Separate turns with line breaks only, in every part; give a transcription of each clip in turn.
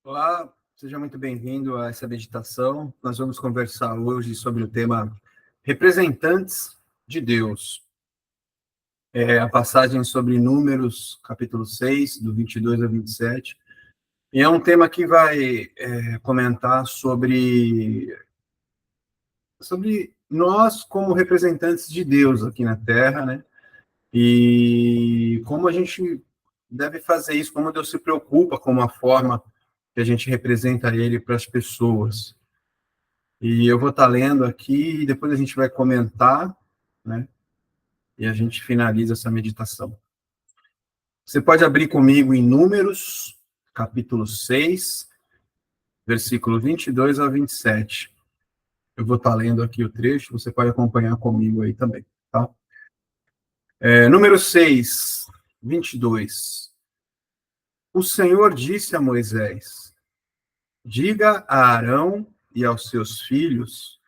Olá, seja muito bem-vindo a essa meditação. Nós vamos conversar hoje sobre o tema representantes de Deus. A passagem sobre Números, capítulo 6, do 22 a 27. E é um tema que vai comentar sobre nós como representantes de Deus aqui na Terra, né? E como a gente deve fazer isso, como Deus se preocupa com a forma que a gente representa Ele para as pessoas. E eu vou estar lendo aqui e depois a gente vai comentar, né? E a gente finaliza essa meditação. Você pode abrir comigo em Números, capítulo 6, versículo 22 a 27. Eu vou estar lendo aqui o trecho, você pode acompanhar comigo aí também, tá? Número 6, 22. O Senhor disse a Moisés: diga a Arão e aos seus filhos,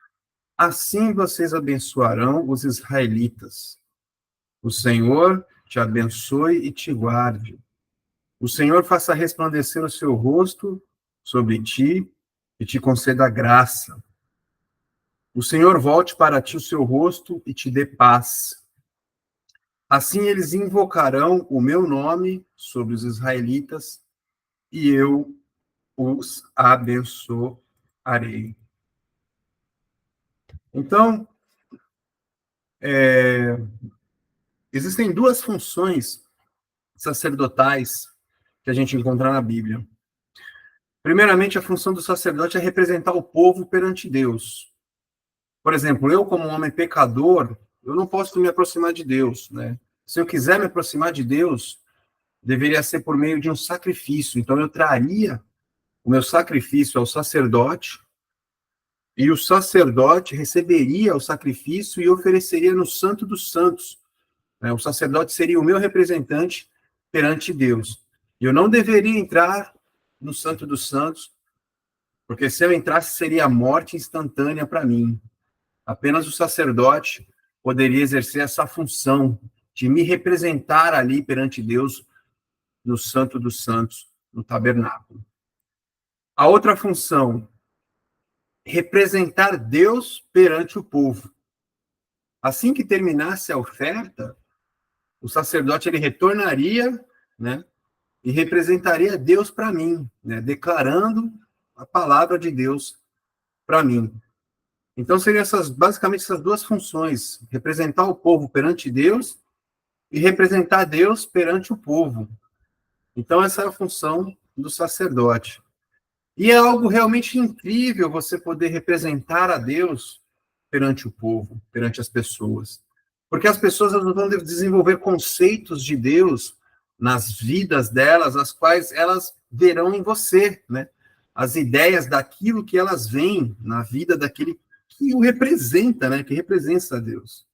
assim vocês abençoarão os israelitas. O Senhor te abençoe e te guarde. O Senhor faça resplandecer o seu rosto sobre ti e te conceda graça. O Senhor volte para ti o seu rosto e te dê paz. Assim eles invocarão o meu nome sobre os israelitas e eu os abençoarei. Então, existem duas funções sacerdotais que a gente encontra na Bíblia. Primeiramente, a função do sacerdote é representar o povo perante Deus. Por exemplo, eu, como um homem pecador, eu não posso me aproximar de Deus, né? Se eu quiser me aproximar de Deus, deveria ser por meio de um sacrifício. Então, eu traria o meu sacrifício ao sacerdote, e o sacerdote receberia o sacrifício e ofereceria no Santo dos Santos. O sacerdote seria o meu representante perante Deus. E eu não deveria entrar no Santo dos Santos, porque se eu entrasse seria a morte instantânea para mim. Apenas o sacerdote poderia exercer essa função de me representar ali perante Deus no Santo dos Santos, no tabernáculo. A outra função, representar Deus perante o povo. Assim que terminasse a oferta, o sacerdote ele retornaria, né, e representaria Deus para mim, né, declarando a palavra de Deus para mim. Então, seriam basicamente essas duas funções: representar o povo perante Deus e representar Deus perante o povo. Então, essa é a função do sacerdote. E é algo realmente incrível você poder representar a Deus perante o povo, perante as pessoas. Porque as pessoas vão desenvolver conceitos de Deus nas vidas delas, as quais elas verão em você, né? As ideias daquilo que elas veem na vida daquele que o representa, né? Que representa a Deus.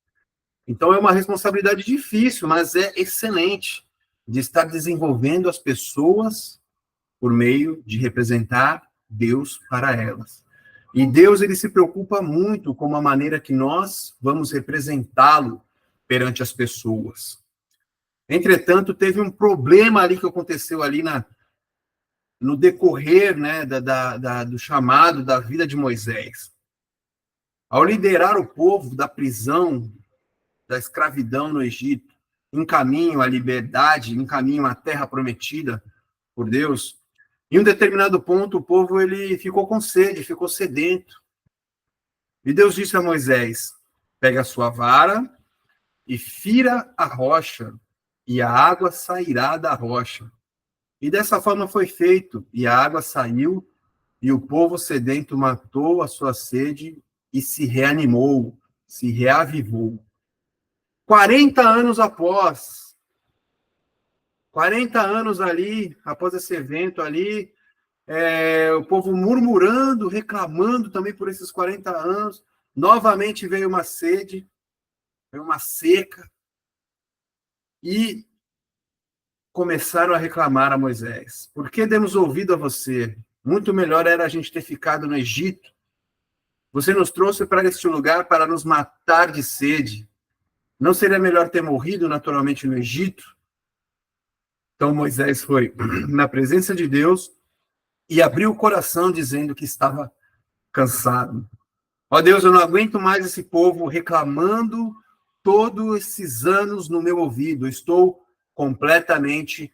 Então é uma responsabilidade difícil, mas é excelente de estar desenvolvendo as pessoas por meio de representar Deus para elas. E Deus ele se preocupa muito com a maneira que nós vamos representá-lo perante as pessoas. Entretanto, teve um problema ali que aconteceu ali no decorrer, né, do chamado da vida de Moisés. Ao liderar o povo da prisão, da escravidão no Egito, em caminho à liberdade, em caminho à terra prometida por Deus, em um determinado ponto, o povo ele ficou com sede, ficou sedento. E Deus disse a Moisés: pega a sua vara e fira a rocha, e a água sairá da rocha. E dessa forma foi feito, e a água saiu, e o povo sedento matou a sua sede e se reanimou, se reavivou. 40 anos após, 40 anos ali, após esse evento ali, o povo murmurando, reclamando também por esses 40 anos, novamente veio uma sede, veio uma seca, e começaram a reclamar a Moisés: por que demos ouvido a você? Muito melhor era a gente ter ficado no Egito. Você nos trouxe para este lugar para nos matar de sede. Não seria melhor ter morrido naturalmente no Egito? Então Moisés foi na presença de Deus e abriu o coração dizendo que estava cansado. Ó Deus, eu não aguento mais esse povo reclamando todos esses anos no meu ouvido. Eu estou completamente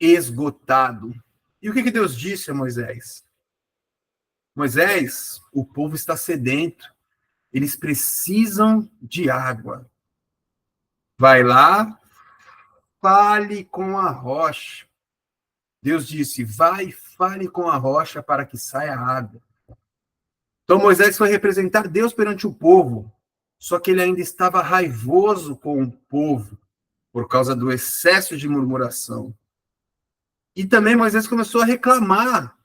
esgotado. E o que Deus disse a Moisés? Moisés, o povo está sedento. Eles precisam de água. Vai lá, fale com a rocha. Deus disse, vai, fale com a rocha para que saia água. Então Moisés foi representar Deus perante o povo, só que ele ainda estava raivoso com o povo, por causa do excesso de murmuração. E também Moisés começou a reclamar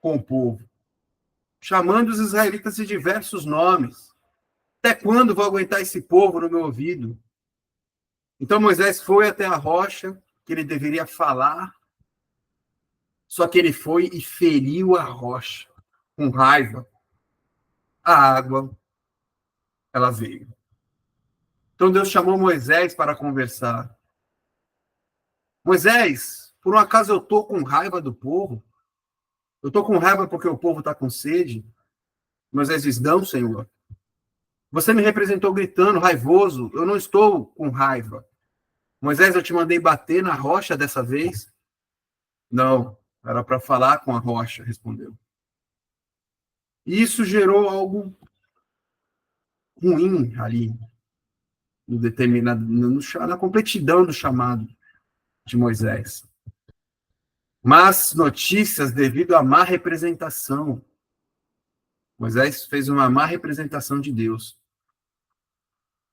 com o povo, chamando os israelitas de diversos nomes. Até quando vou aguentar esse povo no meu ouvido? Então Moisés foi até a rocha, que ele deveria falar, só que ele foi e feriu a rocha, com raiva. A água, ela veio. Então Deus chamou Moisés para conversar. Moisés, por um acaso eu estou com raiva do povo? Eu estou com raiva porque o povo está com sede? Moisés diz, não, Senhor. Você me representou gritando, raivoso. Eu não estou com raiva. Moisés, eu te mandei bater na rocha dessa vez? Não, era para falar com a rocha, respondeu. E isso gerou algo ruim ali, no determinado, na completidão do chamado de Moisés. Más notícias devido à má representação. Moisés fez uma má representação de Deus.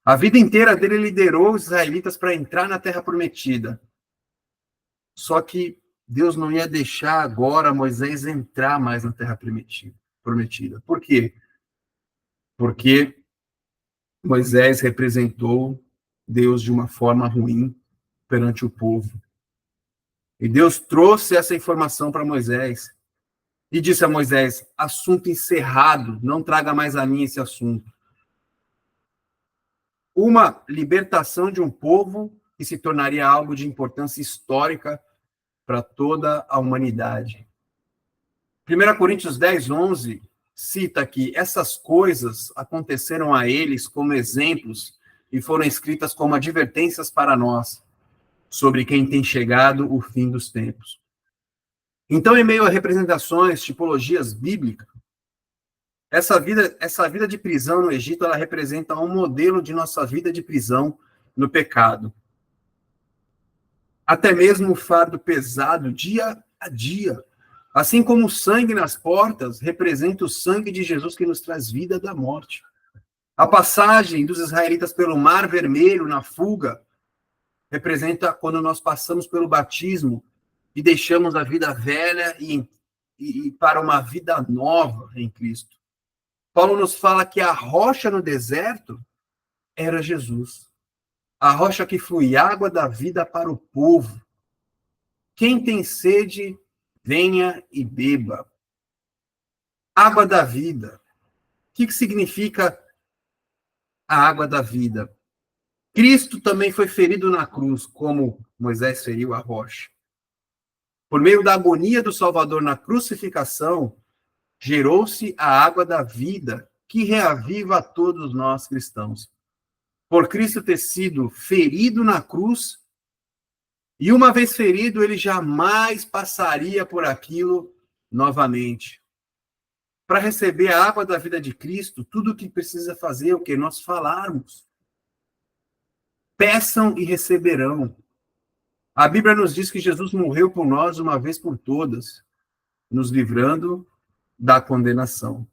A vida inteira dele liderou os israelitas para entrar na Terra Prometida. Só que Deus não ia deixar agora Moisés entrar mais na Terra Prometida. Por quê? Porque Moisés representou Deus de uma forma ruim perante o povo. E Deus trouxe essa informação para Moisés e disse a Moisés, assunto encerrado, não traga mais a mim esse assunto. Uma libertação de um povo que se tornaria algo de importância histórica para toda a humanidade. 1 Coríntios 10, 11 cita que essas coisas aconteceram a eles como exemplos e foram escritas como advertências para nós, sobre quem tem chegado o fim dos tempos. Então, em meio a representações, tipologias bíblicas, essa vida de prisão no Egito, ela representa um modelo de nossa vida de prisão no pecado. Até mesmo o fardo pesado, dia a dia. Assim como o sangue nas portas representa o sangue de Jesus que nos traz vida da morte. A passagem dos israelitas pelo Mar Vermelho, na fuga, representa quando nós passamos pelo batismo e deixamos a vida velha e para uma vida nova em Cristo. Paulo nos fala que a rocha no deserto era Jesus. A rocha que flui água da vida para o povo. Quem tem sede, venha e beba. Água da vida. O que significa a água da vida? Cristo também foi ferido na cruz, como Moisés feriu a rocha. Por meio da agonia do Salvador na crucificação, gerou-se a água da vida, que reaviva a todos nós cristãos. Por Cristo ter sido ferido na cruz, e uma vez ferido, ele jamais passaria por aquilo novamente. Para receber a água da vida de Cristo, tudo o que precisa fazer é o que nós falarmos. Peçam e receberão. A Bíblia nos diz que Jesus morreu por nós uma vez por todas, nos livrando da condenação.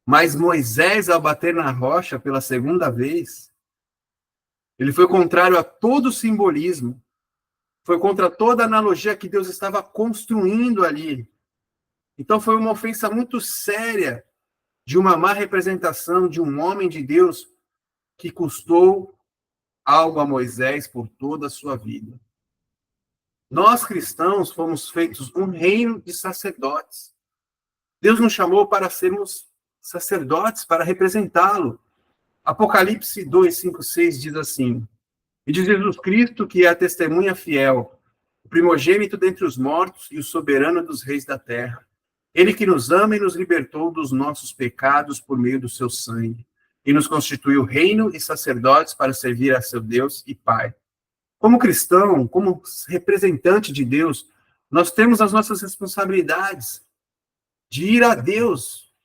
Mas Moisés, ao bater na rocha pela segunda vez, ele foi contrário a todo o simbolismo, foi contra toda a analogia que Deus estava construindo ali. Então foi uma ofensa muito séria de uma má representação de um homem de Deus que custou algo a Moisés por toda a sua vida. Nós, cristãos, fomos feitos um reino de sacerdotes. Deus nos chamou para sermos sacerdotes, para representá-lo. Apocalipse 2, 5, 6 diz assim, e de Jesus Cristo, que é a testemunha fiel, o primogênito dentre os mortos e o soberano dos reis da terra, Ele que nos ama e nos libertou dos nossos pecados por meio do seu sangue, e nos constituiu reino e sacerdotes para servir a seu Deus e Pai. Como cristão, como representante de Deus, nós temos as nossas responsabilidades de ir a Deus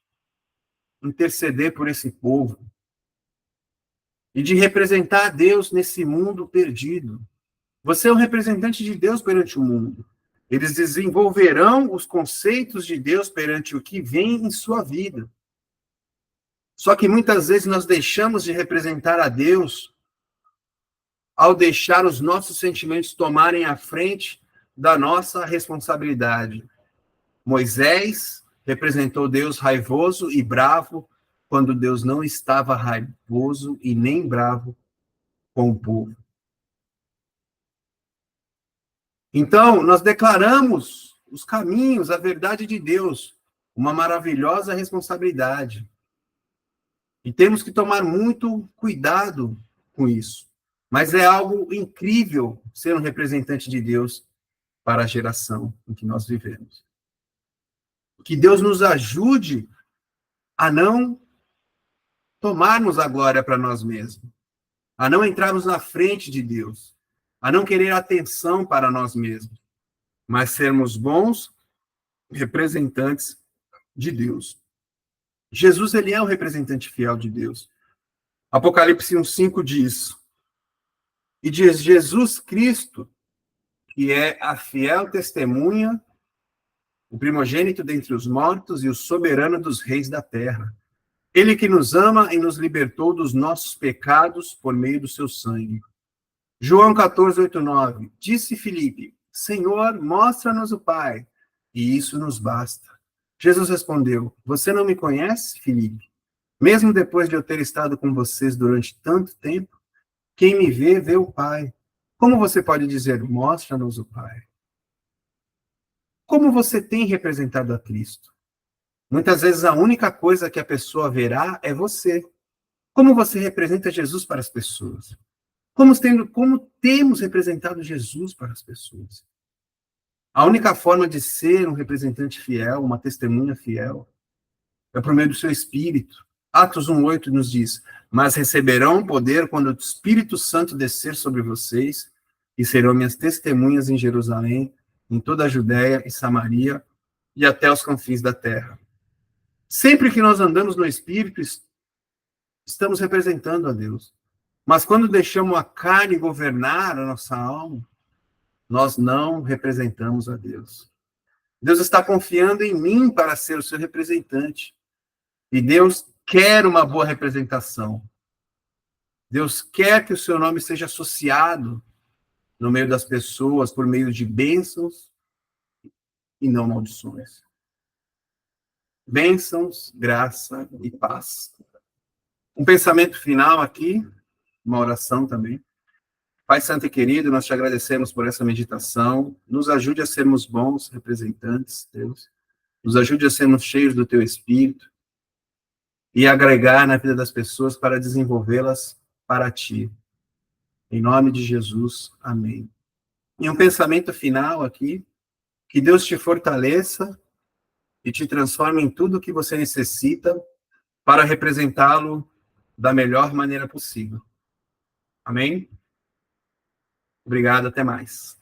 interceder por esse povo e de representar a Deus nesse mundo perdido. Você é um representante de Deus perante o mundo. Eles desenvolverão os conceitos de Deus perante o que vem em sua vida. Só que muitas vezes nós deixamos de representar a Deus ao deixar os nossos sentimentos tomarem a frente da nossa responsabilidade. Moisés representou Deus raivoso e bravo, quando Deus não estava raivoso e nem bravo com o povo. Então, nós declaramos os caminhos, a verdade de Deus, uma maravilhosa responsabilidade. E temos que tomar muito cuidado com isso. Mas é algo incrível ser um representante de Deus para a geração em que nós vivemos. Que Deus nos ajude a não tomarmos a glória para nós mesmos, a não entrarmos na frente de Deus, a não querer atenção para nós mesmos, mas sermos bons representantes de Deus. Jesus, ele é o representante fiel de Deus. Apocalipse 1:5 diz: e diz Jesus Cristo, que é a fiel testemunha, o primogênito dentre os mortos e o soberano dos reis da terra. Ele que nos ama e nos libertou dos nossos pecados por meio do seu sangue. João 14:8-9. Disse Filipe: Senhor, mostra-nos o Pai, e isso nos basta. Jesus respondeu: Você não me conhece, Filipe? Mesmo depois de eu ter estado com vocês durante tanto tempo, quem me vê, vê o Pai. Como você pode dizer, mostra-nos o Pai? Como você tem representado a Cristo? Muitas vezes a única coisa que a pessoa verá é você. Como você representa Jesus para as pessoas? Como temos representado Jesus para as pessoas? A única forma de ser um representante fiel, uma testemunha fiel, é por meio do seu Espírito. Atos 1:8 nos diz: mas receberão poder quando o Espírito Santo descer sobre vocês, e serão minhas testemunhas em Jerusalém, em toda a Judéia e Samaria, e até os confins da terra. Sempre que nós andamos no Espírito, estamos representando a Deus. Mas quando deixamos a carne governar a nossa alma, nós não representamos a Deus. Deus está confiando em mim para ser o seu representante. E Deus quer uma boa representação. Deus quer que o seu nome seja associado no meio das pessoas por meio de bênçãos e não maldições. Bênçãos, graça e paz. Um pensamento final aqui, uma oração também. Pai Santo e querido, nós te agradecemos por essa meditação. Nos ajude a sermos bons representantes, Deus. Nos ajude a sermos cheios do teu Espírito e agregar na vida das pessoas para desenvolvê-las para ti. Em nome de Jesus, amém. E um pensamento final aqui, que Deus te fortaleça e te transforme em tudo o que você necessita para representá-lo da melhor maneira possível. Amém? Obrigado, até mais.